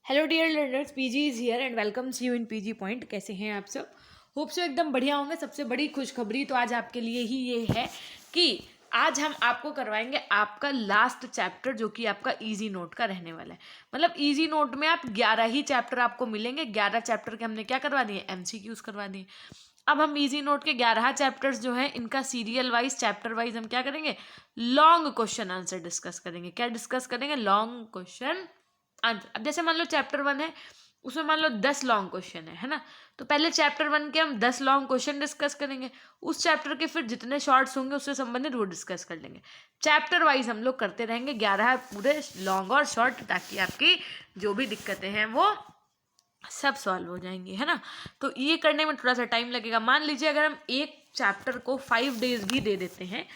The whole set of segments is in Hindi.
Hello dear learners, PG is here and welcomes you in PG point. कैसे हैं आप सब? होप सो एकदम बढ़िया होंगे। सबसे बड़ी खुशखबरी तो आज आपके लिए ही ये है कि आज हम आपको करवाएंगे आपका लास्ट चैप्टर, जो कि आपका इजी नोट का रहने वाला है। मतलब इजी नोट में आप 11 ही चैप्टर आपको मिलेंगे। 11 चैप्टर के हमने क्या करवा दिए, एमसीक्यूज करवा दिए। अब हम इजी नोट के 11 चैप्टर्स जो हैं, इनका सीरियल वाइज, चैप्टर वाइज हम क्या करेंगे, लॉन्ग क्वेश्चन आंसर डिस्कस करेंगे। क्या डिस्कस करेंगे? Long question answer. अब जैसे मान लो चैप्टर 1 है, उसमें मान लो 10 लॉन्ग क्वेश्चन है ना। तो पहले चैप्टर 1 के हम 10 लॉन्ग क्वेश्चन डिस्कस करेंगे। उस चैप्टर के फिर जितने शॉर्ट्स होंगे उससे संबंधित वो डिस्कस कर लेंगे। चैप्टर वाइज हम लोग करते रहेंगे 11 पूरे लॉन्ग और शॉर्ट, ताकि आपकी जो भी दिक्कतें हैं वो सब सॉल्व हो जाएंगी, है ना। तो ये करने में थोड़ा सा टाइम लगेगा। मान लीजिए अगर हम एक चैप्टर को 5 डेज भी दे देते हैं,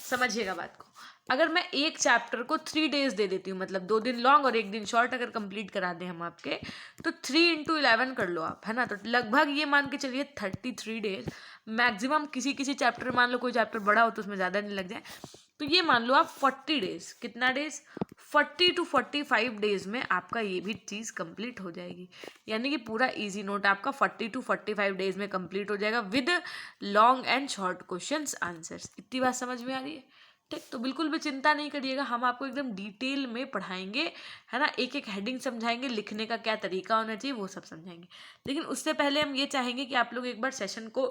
समझिएगा बात को। अगर मैं एक चैप्टर को 3 डेज दे देती हूँ, मतलब 2 दिन लॉन्ग और 1 दिन शॉर्ट अगर कंप्लीट करा दें हम आपके, तो 3 इंटू 11 कर लो आप, है ना। तो लगभग ये मान के चलिए 33 डेज मैक्सिमम। किसी किसी चैप्टर, मान लो कोई चैप्टर बड़ा हो तो उसमें ज़्यादा नहीं लग जाए, तो ये मान लो आप 40 डेज, कितना डेज, 40 to 45 डेज में आपका ये भी चीज़ कंप्लीट हो जाएगी। यानी कि पूरा इजी नोट आपका 40 to 45 डेज में कंप्लीट हो जाएगा with long and short questions answers. इतनी बात समझ में आ रही है? ठीक, तो बिल्कुल भी चिंता नहीं करिएगा, हम आपको एकदम डिटेल में पढ़ाएंगे, है ना। एक एक हेडिंग समझाएंगे, लिखने का क्या तरीका होना चाहिए वो सब समझाएंगे। लेकिन उससे पहले हम ये चाहेंगे कि आप लोग एक बार सेशन को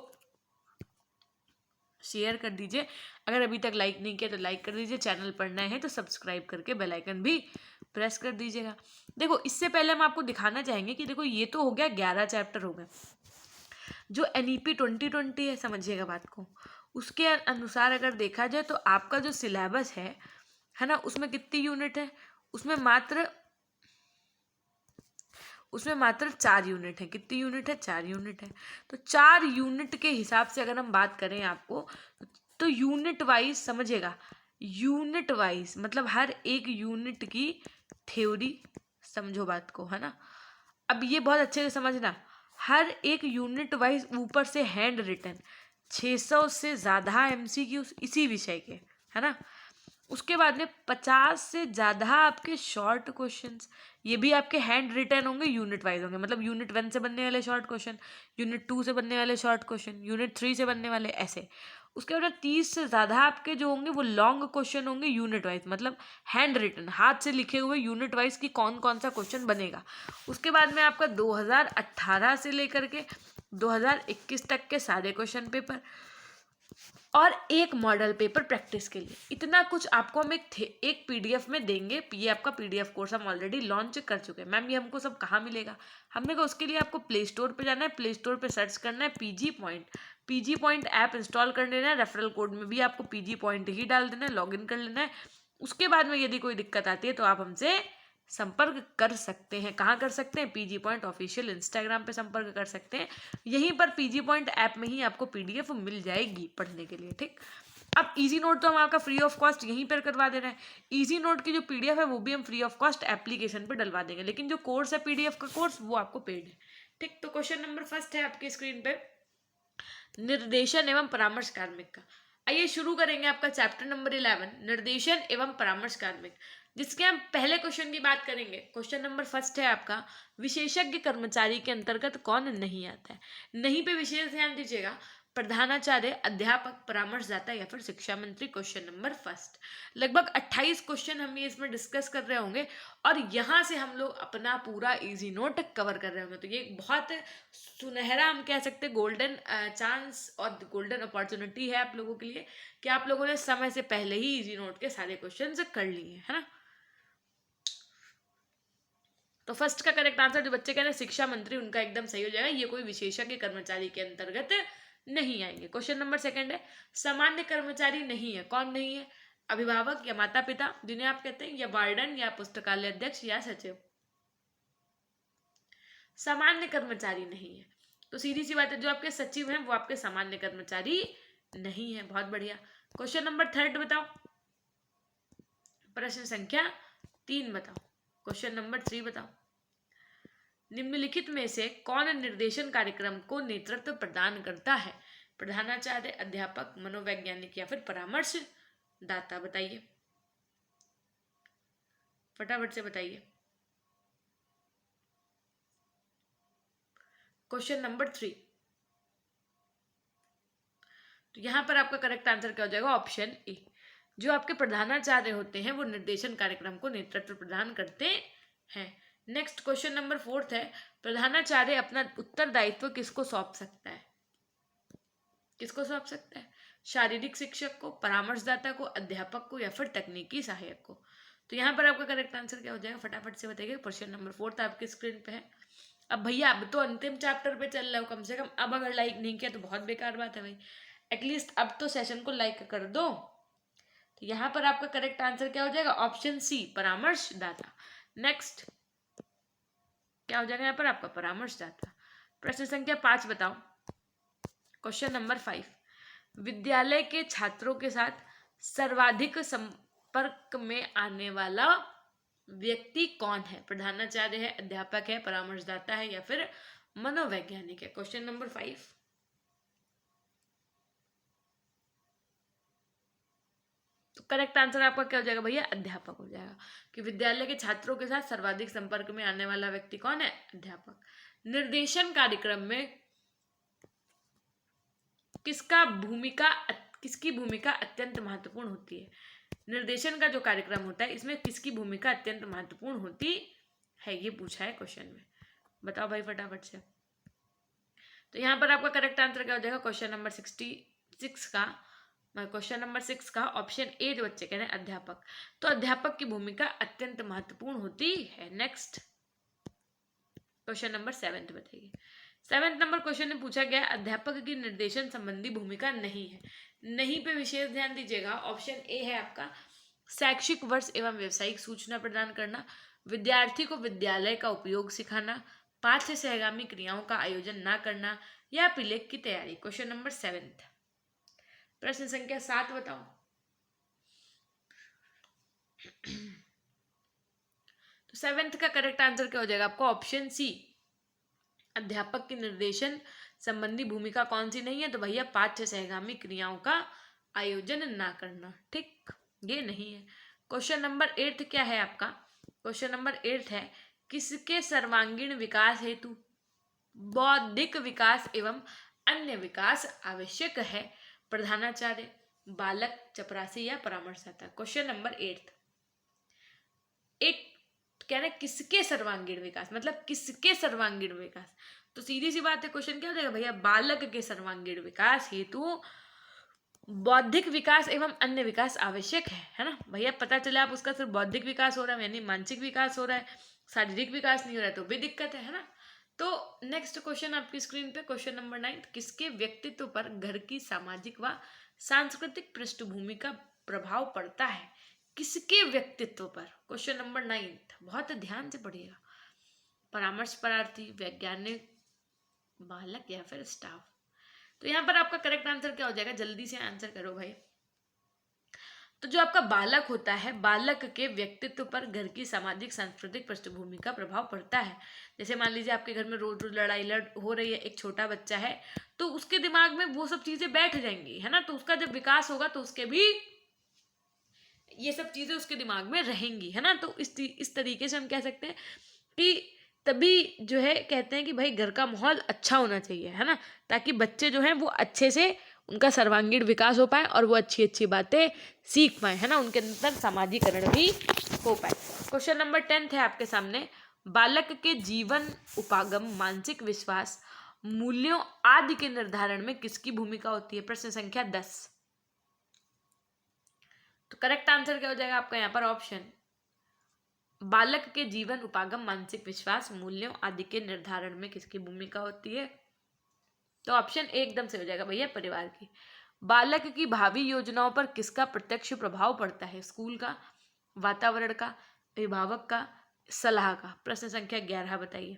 शेयर कर दीजिए। अगर अभी तक लाइक नहीं किया तो लाइक कर दीजिए। चैनल पर नए हैं तो सब्सक्राइब करके बेल आइकन भी प्रेस कर दीजिएगा। देखो, इससे पहले हम आपको दिखाना चाहेंगे कि देखो, ये तो हो गया 11 चैप्टर हो गए। जो एनईपी 2020 है, समझिएगा बात को, उसके अनुसार अगर देखा जाए तो आपका जो सिलेबस है ना, उसमें कितनी यूनिट है? उसमें मात्र 4 यूनिट है। कितनी यूनिट है? 4 यूनिट है। तो 4 यूनिट के हिसाब से अगर हम बात करें आपको, तो यूनिट वाइज समझिएगा। यूनिट वाइज मतलब हर एक यूनिट की थ्योरी, समझो बात को, है ना। अब ये बहुत अच्छे से समझना, हर एक यूनिट वाइज ऊपर से हैंड रिटन 600 से ज़्यादा एमसीक्यू इसी विषय के, है ना। उसके बाद में 50 से ज़्यादा आपके शॉर्ट क्वेश्चंस, ये भी आपके हैंड रिटन होंगे, यूनिट वाइज होंगे। मतलब यूनिट 1 से बनने वाले शॉर्ट क्वेश्चन, यूनिट 2 से बनने वाले शॉर्ट क्वेश्चन, यूनिट 3 से बनने वाले, ऐसे। उसके बाद 30 से ज़्यादा आपके जो होंगे वो लॉन्ग क्वेश्चन होंगे यूनिट वाइज, मतलब हैंड रिटन, हाथ से लिखे हुए यूनिट वाइज की कौन कौन सा क्वेश्चन बनेगा। उसके बाद में आपका 2018 से लेकर के 2021 तक के सारे क्वेश्चन पेपर और एक मॉडल पेपर प्रैक्टिस के लिए। इतना कुछ आपको हम एक पीडीएफ में देंगे। ये आपका पीडीएफ कोर्स हम ऑलरेडी लॉन्च कर चुके हैं। मैम, ये हमको सब कहाँ मिलेगा? हमने कहा उसके लिए आपको प्ले स्टोर पे जाना है, प्ले स्टोर पे सर्च करना है पीजी पॉइंट ऐप इंस्टॉल कर लेना है। रेफरल कोड में भी आपको पीजी पॉइंट ही डाल देना है, लॉगिन कर लेना है। उसके बाद में यदि कोई दिक्कत आती है तो आप हमसे संपर्क कर सकते हैं। कहाँ कर सकते हैं? पीजी पॉइंट ऑफिशियल इंस्टाग्राम पे संपर्क कर सकते हैं। यहीं पर पीजी पॉइंट ऐप में ही आपको पीडीएफ मिल जाएगी पढ़ने के लिए। ठीक, अब इजी नोट तो हम आपका फ्री ऑफ कॉस्ट यहीं पर करवा दे रहे हैं। इजी नोट की जो पीडीएफ है वो भी हम फ्री ऑफ कॉस्ट एप्लीकेशन पे डलवा देंगे, लेकिन जो कोर्स है पीडीएफ का कोर्स वो आपको पेड है। ठीक, तो क्वेश्चन नंबर फर्स्ट है आपकी स्क्रीन पे, निर्देशन एवं परामर्श कार्मिक का। आइए शुरू करेंगे आपका चैप्टर नंबर 11, निर्देशन एवं परामर्श कार्मिक, जिसके हम पहले क्वेश्चन की बात करेंगे। क्वेश्चन नंबर फर्स्ट है आपका, विशेषज्ञ कर्मचारी के अंतर्गत कौन नहीं आता है? नहीं पे विशेष ध्यान दीजिएगा। प्रधानाचार्य, अध्यापक, परामर्शदाता या फिर शिक्षा मंत्री। क्वेश्चन नंबर फर्स्ट, लगभग 28 क्वेश्चन हम ये इसमें डिस्कस कर रहे होंगे और यहाँ से हम लोग अपना पूरा इजी नोट कवर कर रहे होंगे। तो ये एक बहुत सुनहरा, हम कह सकते हैं गोल्डन चांस और गोल्डन अपॉर्चुनिटी है आप लोगों के लिए कि आप लोगों ने समय से पहले ही इजी नोट के सारे क्वेश्चन कर लिए, है ना। तो फर्स्ट का करेक्ट आंसर जो बच्चे कह रहे हैं शिक्षा मंत्री, उनका एकदम सही हो जाएगा। ये कोई विशेषज्ञ कर्मचारी के अंतर्गत नहीं आएंगे। क्वेश्चन नंबर सेकंड है, सामान्य कर्मचारी नहीं है। कौन नहीं है? अभिभावक या माता पिता जिन्हें आप कहते हैं, या वार्डन, या पुस्तकालय अध्यक्ष, या सचिव। सामान्य कर्मचारी नहीं है, तो सीधी सी बात है, जो आपके सचिव हैं वो आपके सामान्य कर्मचारी नहीं है। बहुत बढ़िया। क्वेश्चन नंबर थर्ड बताओ, प्रश्न संख्या 3 बताओ। क्वेश्चन नंबर 3 बताओ, निम्नलिखित में से कौन निर्देशन कार्यक्रम को नेतृत्व प्रदान करता है? प्रधानाचार्य, अध्यापक, मनोवैज्ञानिक या फिर परामर्श दाता। बताइए, फटाफट से बताइए। Question number 3। तो यहाँ पर आपका करेक्ट आंसर क्या हो जाएगा? Option A. जो आपके प्रधानाचार्य होते हैं वो निर्देशन कार्यक्रम को नेतृत्व प्रदान करते हैं। नेक्स्ट क्वेश्चन नंबर 4 है, प्रधानाचार्य अपना उत्तरदायित्व किसको सौंप सकता है? किसको सौंप सकता है? शारीरिक शिक्षक को, परामर्शदाता को, अध्यापक को, या फिर तकनीकी सहायक को। तो यहाँ पर आपका करेक्ट आंसर क्या हो जाएगा? फटाफट से बताइए। क्वेश्चन नंबर 4 आपकी स्क्रीन पे है। अब भैया अब तो अंतिम चैप्टर पे चल रहे हो, कम से कम अब अगर लाइक नहीं किया तो बहुत बेकार बात है भाई। एटलीस्ट अब तो सेशन को लाइक कर दो। तो यहाँ पर आपका करेक्ट आंसर क्या हो जाएगा? ऑप्शन सी, परामर्शदाता। नेक्स्ट क्या हो जाएगा यहाँ पर आपका? परामर्शदाता। प्रश्न संख्या 5 बताओ। क्वेश्चन नंबर 5, विद्यालय के छात्रों के साथ सर्वाधिक संपर्क में आने वाला व्यक्ति कौन है? प्रधानाचार्य है, अध्यापक है, परामर्शदाता है, या फिर मनोवैज्ञानिक है? Question number 5। तो करेक्ट आंसर आपका क्या हो जाएगा भैया? अध्यापक हो जाएगा। कि विद्यालय के छात्रों के साथ सर्वाधिक संपर्क में आने वाला व्यक्ति कौन है? अध्यापक। निर्देशन कार्यक्रम में किसकी भूमिका अत्यंत महत्वपूर्ण होती है? निर्देशन का जो कार्यक्रम होता है इसमें किसकी भूमिका अत्यंत महत्वपूर्ण होती है? ये पूछा है क्वेश्चन में। बताओ भाई फटाफट से। तो यहाँ पर आपका करेक्ट आंसर क्या हो जाएगा? क्वेश्चन नंबर 6 का ऑप्शन ए जो बच्चे कह रहे हैं, अध्यापक। तो अध्यापक की भूमिका अत्यंत महत्वपूर्ण होती है। नेक्स्ट क्वेश्चन नंबर 7 बताइए। 7 नंबर क्वेश्चन में पूछा गया, अध्यापक की निर्देशन संबंधी भूमिका नहीं है। नहीं पे विशेष ध्यान दीजिएगा। ऑप्शन ए है आपका, शैक्षिक वर्ष एवं व्यवसायिक सूचना प्रदान करना, विद्यार्थी को विद्यालय का उपयोग सिखाना, पाठ्य सहगामी क्रियाओं का आयोजन ना करना, या पिलेक की तैयारी। Question number 7। प्रश्न संख्या 7 बताओ। तो 7 का करेक्ट आंसर क्या हो जाएगा आपको? ऑप्शन सी, अध्यापक के निर्देशन संबंधी भूमिका कौन सी नहीं है? तो भैया पाठ्य सहगामी क्रियाओं का आयोजन ना करना। ठीक, ये नहीं है। क्वेश्चन नंबर 8 क्या है आपका? क्वेश्चन नंबर 8 है, किसके सर्वांगीण विकास हेतु बौद्धिक विकास एवं अन्य विकास आवश्यक है? प्रधानाचार्य, बालक, चपरासी, या परामर्शदाता। क्वेश्चन नंबर 8 कह रहे किसके सर्वांगीण विकास, मतलब किसके सर्वांगीण विकास। तो सीधी सी बात है, क्वेश्चन क्या हो जाएगा भैया? बालक के सर्वांगीण विकास हेतु बौद्धिक विकास एवं अन्य विकास आवश्यक है ना भैया। पता चला आप उसका सिर्फ बौद्धिक विकास हो रहा है, यानी मानसिक विकास हो रहा है, शारीरिक विकास नहीं हो रहा है, तो भी दिक्कत है ना। तो नेक्स्ट क्वेश्चन आपकी स्क्रीन पे, क्वेश्चन नंबर 9, किसके व्यक्तित्व पर घर की सामाजिक व सांस्कृतिक पृष्ठभूमि का प्रभाव पड़ता है? किसके व्यक्तित्व पर? क्वेश्चन नंबर 9 बहुत ध्यान से पढ़िएगा। परामर्श प्रार्थी, वैज्ञानिक, बालक, या फिर स्टाफ। तो यहाँ पर आपका करेक्ट आंसर क्या हो जाएगा? जल्दी से आंसर करो भाई। तो जो आपका बालक होता है, बालक के व्यक्तित्व पर घर की सामाजिक सांस्कृतिक पृष्ठभूमि का प्रभाव पड़ता है। जैसे मान लीजिए आपके घर में रोज रोज लड़ाई हो रही है, एक छोटा बच्चा है, तो उसके दिमाग में वो सब चीजें बैठ जाएंगी, है ना। तो उसका जब विकास होगा तो उसके भी ये सब चीजें उसके दिमाग में रहेंगी, है ना। तो इस तरीके से हम कह सकते हैं कि तभी जो है कहते हैं कि भाई घर का माहौल अच्छा होना चाहिए, है ना, ताकि बच्चे जो हैं वो अच्छे से उनका सर्वांगीण विकास हो पाए और वो अच्छी अच्छी बातें सीख पाए, है ना, उनके अंदर सामाजिकरण भी हो पाए। क्वेश्चन नंबर 10 है आपके सामने, बालक के जीवन उपागम, मानसिक विश्वास, मूल्यों आदि के निर्धारण में किसकी भूमिका होती है? प्रश्न संख्या 10। तो करेक्ट आंसर क्या हो जाएगा आपका यहाँ पर? ऑप्शन, बालक के जीवन उपागम, मानसिक विश्वास, मूल्यों आदि के निर्धारण में किसकी भूमिका होती है? तो ऑप्शन एकदम से हो जाएगा भैया, परिवार की। बालक की भावी योजनाओं पर किसका प्रत्यक्ष प्रभाव पड़ता है? स्कूल का, वातावरण का, अभिभावक का, सलाह का। प्रश्न संख्या 11 बताइए।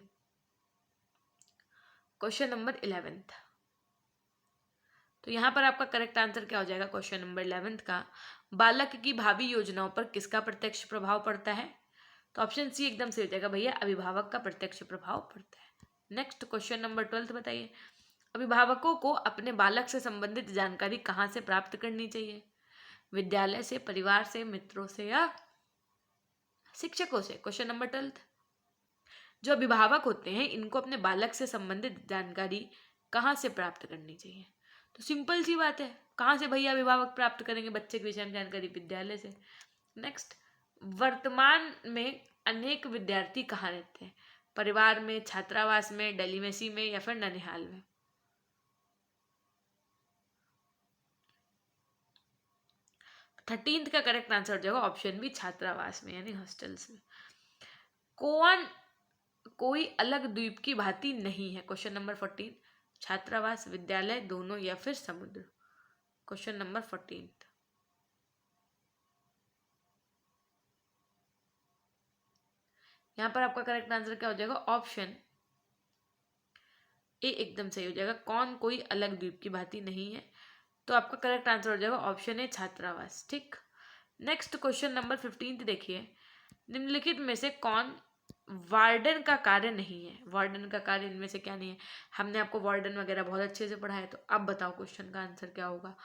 Question number 11। तो यहाँ पर आपका करेक्ट आंसर क्या हो जाएगा? क्वेश्चन नंबर 11 का, बालक की भावी योजनाओं पर किसका प्रत्यक्ष प्रभाव पड़ता है? तो ऑप्शन सी एकदम से हो जाएगा भैया, अभिभावक का प्रत्यक्ष प्रभाव पड़ता है। नेक्स्ट क्वेश्चन नंबर 12 बताइए, अभिभावकों को अपने बालक से संबंधित जानकारी कहाँ से प्राप्त करनी चाहिए? विद्यालय से, परिवार से, मित्रों से, या शिक्षकों से? Question number 12। जो अभिभावक होते हैं इनको अपने बालक से संबंधित जानकारी कहाँ से प्राप्त करनी चाहिए? तो सिंपल सी बात है, कहाँ से भैया अभिभावक प्राप्त करेंगे बच्चे के विषय में जानकारी? विद्यालय से। नेक्स्ट, वर्तमान में अनेक विद्यार्थी कहाँ रहते हैं? परिवार में, छात्रावास में, डेलीमेसी में या फिर ननिहाल में? 13th का करेक्ट आंसर हो जाएगा ऑप्शन बी, छात्रावास में यानी हॉस्टल्स में। कौन कोई अलग द्वीप की भांति नहीं है? Question number 14। छात्रावास, विद्यालय, दोनों या फिर समुद्र? Question number 14। यहां पर आपका करेक्ट आंसर क्या हो जाएगा? ऑप्शन ए एकदम सही हो जाएगा। कौन कोई अलग द्वीप की भांति नहीं है, तो आपका करेक्ट आंसर हो जाएगा ऑप्शन ए, छात्रावास। ठीक। नेक्स्ट क्वेश्चन नंबर 15 देखिए, निम्नलिखित में से कौन वार्डन का कार्य नहीं है? वार्डन का कार्य इनमें से क्या नहीं है? हमने आपको वार्डन वगैरह बहुत अच्छे से पढ़ा है, तो अब बताओ क्वेश्चन का आंसर क्या होगा?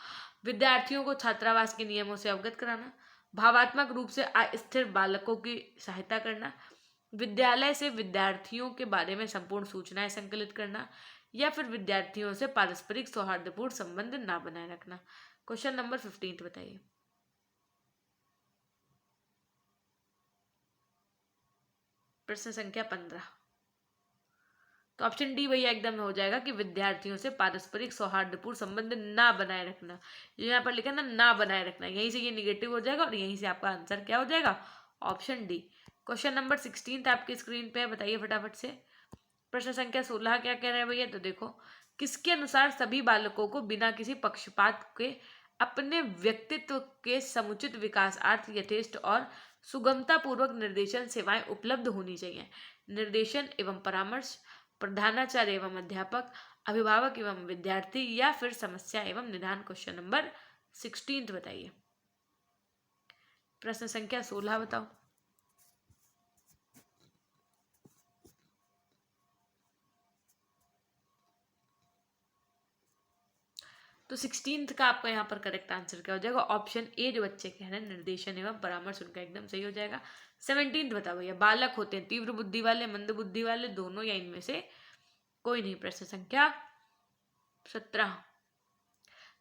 विद्यार्थियों को छात्रावास के नियमों से अवगत कराना, भावात्मक रूप से अस्थिर बालकों की सहायता करना, विद्यालय से विद्यार्थियों के बारे में संपूर्ण सूचनाएं संकलित करना, या फिर विद्यार्थियों से पारस्परिक सौहार्दपूर्ण संबंध ना बनाए रखना। क्वेश्चन नंबर 15 बताइए। प्रश्न संख्या 15। तो ऑप्शन डी भैया एकदम हो जाएगा कि विद्यार्थियों से पारस्परिक सौहार्दपूर्ण संबंध ना बनाए रखना। जो यहाँ पर लिखा है ना बनाए रखना, यहीं से ये निगेटिव हो जाएगा और यहीं से आपका आंसर क्या हो जाएगा? Option D. क्वेश्चन नंबर 16 आपकी स्क्रीन पे है, बताइए फटाफट से। प्रश्न संख्या 16 क्या कह रहे हैं भैया? तो देखो, किसके अनुसार सभी बालकों को बिना किसी पक्षपात के अपने व्यक्तित्व के समुचित विकासार्थ यथेष्ट और सुगमता पूर्वक निर्देशन सेवाएं उपलब्ध होनी चाहिए? निर्देशन एवं परामर्श, प्रधानाचार्य एवं अध्यापक, अभिभावक एवं विद्यार्थी, या फिर समस्या एवं निदान? क्वेश्चन नंबर 16 बताइए। प्रश्न संख्या 16 बताओ। तो 16 का आपका यहाँ पर करेक्ट आंसर क्या हो जाएगा? ऑप्शन ए, जो बच्चे कह रहे हैं निर्देशन एवं परामर्श, उनका एकदम सही हो जाएगा। 17 बताओ भैया, बालक होते हैं तीव्र बुद्धि वाले, मंद बुद्धि वाले, दोनों या इनमें से कोई नहीं? प्रश्न संख्या 17।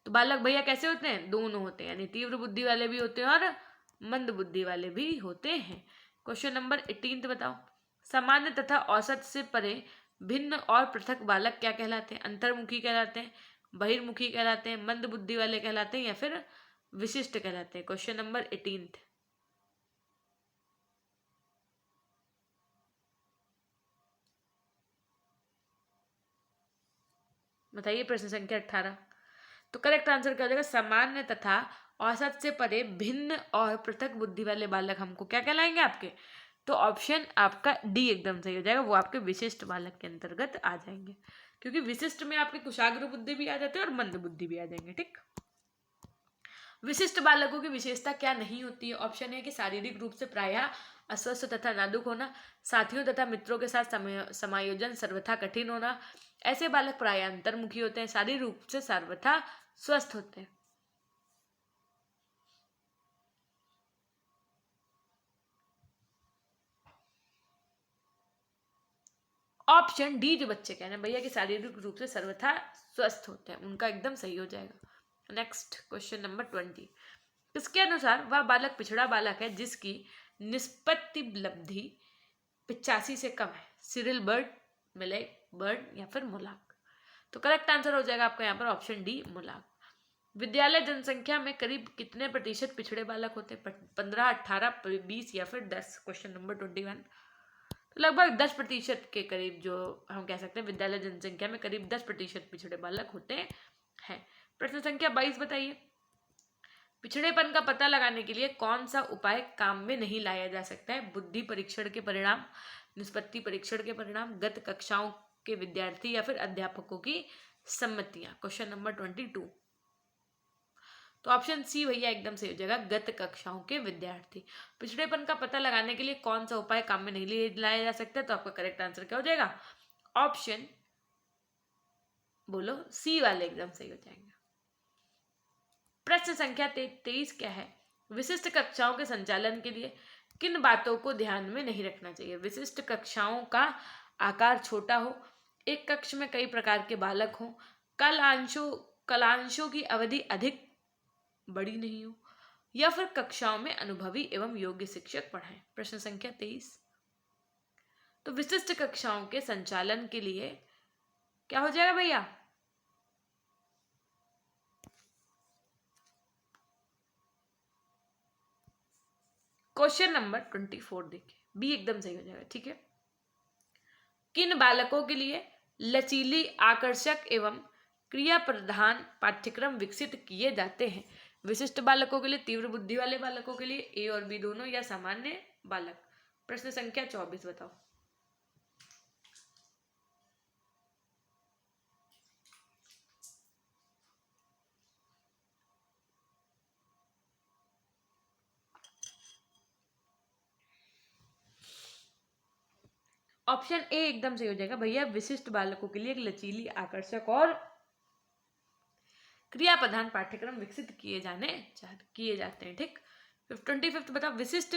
तो बालक भैया कैसे होते हैं? दोनों होते हैं, यानी तीव्र बुद्धि वाले भी होते हैं और मंद बुद्धि वाले भी होते हैं। क्वेश्चन नंबर 18 बताओ, सामान्य तथा औसत से परे भिन्न और पृथक बालक क्या कहलाते हैं? अंतर्मुखी कहलाते हैं, बहिर्मुखी कहलाते हैं, मंद बुद्धि वाले कहलाते हैं, या फिर विशिष्ट कहलाते हैं? Question number 18। बताइए प्रश्न संख्या 18। तो करेक्ट आंसर क्या हो जाएगा? सामान्य तथा औसत से परे भिन्न और पृथक बुद्धि वाले बालक हमको क्या कहलाएंगे आपके? तो ऑप्शन आपका डी एकदम सही हो जाएगा, वो आपके विशिष्ट बालक के अंतर्गत आ जाएंगे, क्योंकि विशिष्ट में आपके कुशाग्र बुद्धि भी आ जाते हैं और मंद बुद्धि भी आ जाएंगे। ठीक। विशिष्ट बालकों की विशेषता क्या नहीं होती है? ऑप्शन है कि शारीरिक रूप से प्रायः अस्वस्थ तथा नाजुक होना, साथियों तथा मित्रों के साथ समायोजन सर्वथा कठिन होना, ऐसे बालक प्रायः अंतर्मुखी होते हैं, शारीरिक रूप से सर्वथा स्वस्थ होते हैं। ऑप्शन डी, जो बच्चे कह रहे हैं भैया कि शारीरिक रूप से सर्वथा स्वस्थ होते हैं, उनका एकदम सही हो जाएगा। Next question number 20। इसके अनुसार वह बालक पिछड़ा बालक है जिसकी निष्पत्ति लब्धि 85 से कम है? सिरिल बर्ड, मिलेट बर्ड, या फिर मुलाक? तो करेक्ट आंसर हो जाएगा आपका यहाँ पर ऑप्शन डी, मुलाक। विद्यालय जनसंख्या में करीब कितने प्रतिशत पिछड़े बालक होते हैं? 15, 18, 20 या फिर 10? Question number 21। तो लगभग 10% के करीब, जो हम कह सकते हैं विद्यालय जनसंख्या में करीब 10% पिछड़े बालक होते हैं। प्रश्न संख्या 22 बताइए, पिछड़ेपन का पता लगाने के लिए कौन सा उपाय काम में नहीं लाया जा सकता है? बुद्धि परीक्षण के परिणाम, निष्पत्ति परीक्षण के परिणाम, गत कक्षाओं के विद्यार्थी, या फिर अध्यापकों की सम्मतियां? Question number 22। तो ऑप्शन सी भैया एकदम सही हो जाएगा, गत कक्षाओं के विद्यार्थी। पिछड़ेपन का पता लगाने के लिए कौन सा उपाय काम में नहीं लाया जा सकता? तो आपका करेक्ट आंसर क्या हो जाएगा? ऑप्शन बोलो, सी वाले एकदम सही हो जाएंगे। प्रश्न संख्या 23 क्या है? विशिष्ट कक्षाओं के संचालन के लिए किन बातों को ध्यान में नहीं रखना चाहिए? विशिष्ट कक्षाओं का आकार छोटा हो, एक कक्ष में कई प्रकार के बालक हों, कलांशों की अवधि अधिक बड़ी नहीं हो, या फिर कक्षाओं में अनुभवी एवं योग्य शिक्षक पढ़ाएं। प्रश्न संख्या 23। तो विशिष्ट कक्षाओं के संचालन के लिए क्या हो जाएगा भैया? क्वेश्चन नंबर 24 देखिए, बी एकदम सही हो जाएगा। ठीक है, किन बालकों के लिए लचीली, आकर्षक एवं क्रिया प्रधान पाठ्यक्रम विकसित किए जाते हैं? विशिष्ट बालकों के लिए, तीव्र बुद्धि वाले बालकों के लिए, ए और बी दोनों, या सामान्य बालक? प्रश्न संख्या 24 बताओ। ऑप्शन ए एकदम सही हो जाएगा भैया। विशिष्ट बालकों के लिए एक लचीली, आकर्षक और क्रिया प्रधान पाठ्यक्रम विकसित किए जाते हैं। ठीक। 25 बताओ, विशिष्ट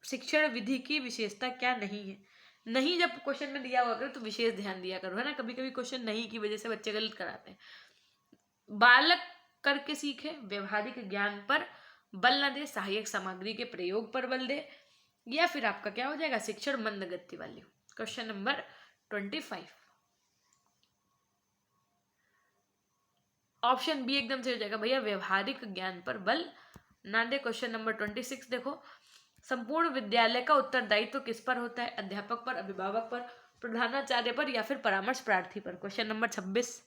शिक्षण विधि की विशेषता क्या नहीं है? नहीं जब क्वेश्चन में दिया हुआ करो तो विशेष ध्यान दिया करो, है ना। कभी कभी क्वेश्चन नहीं की वजह से बच्चे गलत कराते हैं। बालक करके सीखे, व्यवहारिक ज्ञान पर बल न दे, सहायक सामग्री के प्रयोग पर बल दे, या फिर आपका क्या हो जाएगा, शिक्षण मंद गति वाली। क्वेश्चन नंबर 25, ऑप्शन बी एकदम से हो जाएगा भैया, व्यवहारिक ज्ञान पर बल ना दे। क्वेश्चन नंबर 26 देखो, संपूर्ण विद्यालय का उत्तरदायित्व किस पर होता है? अध्यापक पर, अभिभावक पर, प्रधानाचार्य पर, या फिर परामर्श प्रार्थी पर? क्वेश्चन नंबर 26,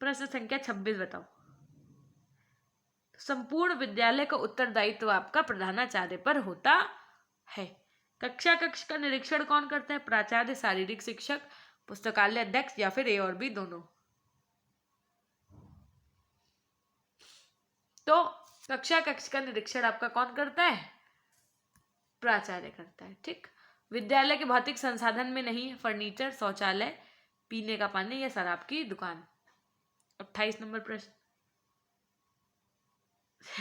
प्रश्न संख्या 26 बताओ। संपूर्ण विद्यालय का उत्तरदायित्व आपका प्रधानाचार्य पर होता है। कक्षा कक्ष का निरीक्षण कौन करता है? प्राचार्य, शारीरिक शिक्षक, पुस्तकालय अध्यक्ष, या फिर ए और बी दोनों? तो कक्षा कक्ष का निरीक्षण आपका कौन करता है? प्राचार्य करता है। ठीक। विद्यालय के भौतिक संसाधन में नहीं है फर्नीचर, शौचालय, पीने का पानी, या शराब की दुकान? 28 नंबर प्रश्न,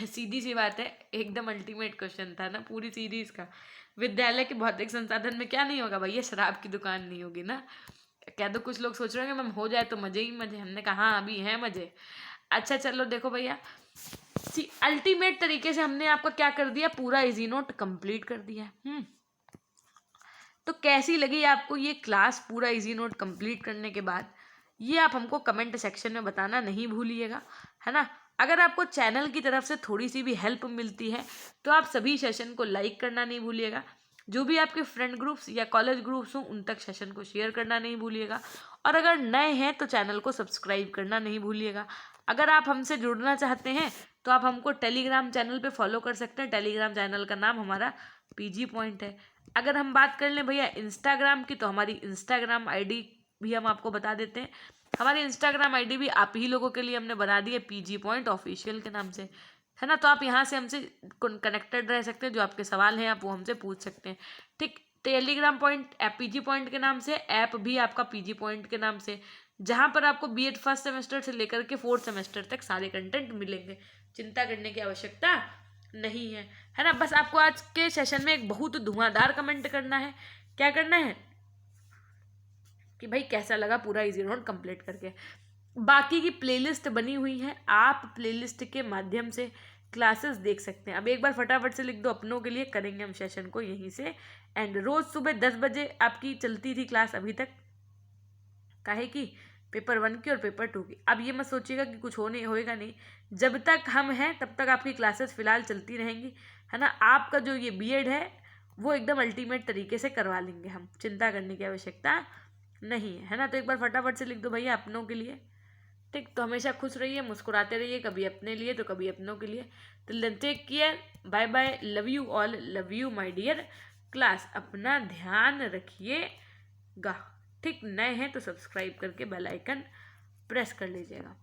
सीधी सी बात है, एकदम अल्टीमेट क्वेश्चन था ना पूरी सीरीज का। विद्यालय के भौतिक संसाधन में क्या नहीं होगा भैया? शराब की दुकान नहीं होगी ना। क्या तो कुछ लोग सोच रहे होंगे मैम हो जाए तो मजे ही मजे। हमने कहा हाँ अभी है मजे। अच्छा चलो देखो भैया, अल्टीमेट तरीके से हमने आपका क्या कर दिया, पूरा इजी नोट कंप्लीट कर दिया। तो कैसी लगी आपको ये क्लास पूरा इजी नोट कंप्लीट करने के बाद? ये आप हमको कमेंट सेक्शन में बताना नहीं भूलिएगा, है ना। अगर आपको चैनल की तरफ से थोड़ी सी भी हेल्प मिलती है तो आप सभी सेशन को लाइक करना नहीं भूलिएगा। जो भी आपके फ्रेंड ग्रुप्स या कॉलेज ग्रुप्स हों उन तक सेशन को शेयर करना नहीं भूलिएगा। और अगर नए हैं तो चैनल को सब्सक्राइब करना नहीं भूलिएगा। अगर आप हमसे जुड़ना चाहते हैं तो आप हमको टेलीग्राम चैनल पे फॉलो कर सकते हैं। टेलीग्राम चैनल का नाम हमारा पीजी पॉइंट है। अगर हम बात कर लें भैया इंस्टाग्राम की, तो हमारी इंस्टाग्राम आईडी भी हम आपको बता देते हैं। हमारी इंस्टाग्राम आईडी भी आप ही लोगों के लिए हमने बना दी है, पीजी पॉइंट ऑफिशियल के नाम से, है ना। तो आप यहाँ से हमसे कनेक्टेड रह सकते हैं, जो आपके सवाल हैं आप वो हमसे पूछ सकते हैं। ठीक। टेलीग्राम पॉइंट पीजी पॉइंट के नाम से, ऐप भी आपका पीजी पॉइंट के नाम से, जहाँ पर आपको बीएड फर्स्ट सेमेस्टर से लेकर के 4th सेमेस्टर तक सारे कंटेंट मिलेंगे। चिंता करने की आवश्यकता नहीं है ना। बस आपको आज के सेशन में एक बहुत धुआंधार कमेंट करना है। क्या करना है कि भाई कैसा लगा पूरा इजी नोट कंप्लीट करके। बाकी की प्लेलिस्ट बनी हुई है, आप प्लेलिस्ट के माध्यम से क्लासेस देख सकते हैं। अब एक बार फटाफट से लिख दो, अपनों के लिए करेंगे हम सेशन को यहीं से एंड। रोज सुबह 10 बजे आपकी चलती थी क्लास अभी तक, काहे की पेपर 1 की और पेपर 2 की। अब ये मत सोचिएगा कि कुछ होएगा नहीं, जब तक हम हैं तब तक आपकी क्लासेस फिलहाल चलती रहेंगी, है ना। आपका जो ये बीएड है वो एकदम अल्टीमेट तरीके से करवा लेंगे हम, चिंता करने की आवश्यकता नहीं है ना। तो एक बार फटाफट से लिख दो भैया अपनों के लिए। ठीक। तो हमेशा खुश रहिए, मुस्कुराते रहिए, कभी अपने लिए तो कभी अपनों के लिए। तो take care, bye bye, love you all, love you my dear class. अपना ध्यान रखिएगा। ठीक। नए हैं तो सब्सक्राइब करके बेल आइकन प्रेस कर लीजिएगा।